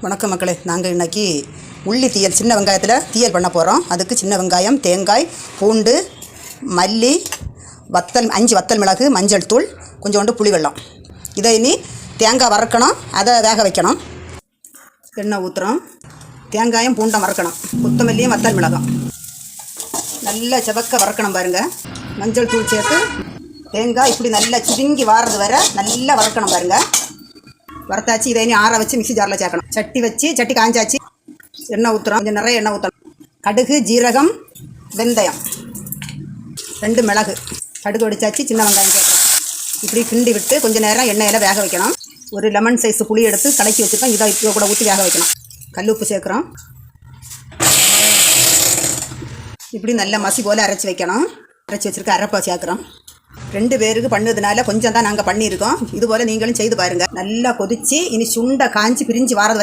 வணக்கம் மக்களே, நாங்கள் இன்றைக்கி உள்ளி தீயல் சின்ன வெங்காயத்தில் தீயல் பண்ண போகிறோம். அதுக்கு சின்ன வெங்காயம், தேங்காய், பூண்டு, மல்லி, வத்தல், 5 வத்தல் மிளகு, மஞ்சள் தூள், கொஞ்சோண்டு புளி வெல்லம். இதை இனி தேங்காய் வறுக்கணும், அதை வேக வைக்கணும். எண்ணெய் ஊற்றுறோம். தேங்காயும் பூண்டை வறுக்கணும். கொத்தமல்லியும் வத்தல் மிளகாய் நல்லா செவக்க வறுக்கணும் பாருங்கள். மஞ்சள் தூள் சேர்த்து தேங்காய் இப்படி நல்லா சுருங்கி வாரது வரை நல்லா வறுக்கணும் பாருங்கள். வறுத்தாச்சு. இதை இனி ஆற வச்சு மிக்ஸி ஜாரில் சேர்க்கணும். சட்டி காஞ்சாச்சு. எண்ணெய் ஊற்றுறோம். கொஞ்சம் நிறைய எண்ணெய் ஊற்றணும். கடுகு, ஜீரகம், வெந்தயம், 2 மிளகு, கடுகு வெடிச்சாச்சு. சின்ன வெங்காயம் சேர்க்கணும். இப்படி கிண்டி விட்டு கொஞ்சம் நேரம் எண்ணெயில் வேக வைக்கணும். ஒரு லெமன் சைஸ் புளி எடுத்து கலக்கி வச்சுருக்கோம். இதை இப்போ கூட ஊற்றி வேக வைக்கணும். கல் உப்பு சேர்க்குறோம். இப்படி நல்ல மசி போல் அரைச்சி வைக்கணும். அரைச்சி வச்சுருக்க அரைப்பா சேர்க்குறோம். 2 பேருக்கு பண்ணதுனால கொஞ்சம் தான் நாங்கள் பண்ணியிருக்கோம். இதுபோல் நீங்களும் செய்து பாருங்கள். நல்லா கொதித்து இனி சுண்டை காஞ்சி பிரிஞ்சு வாரது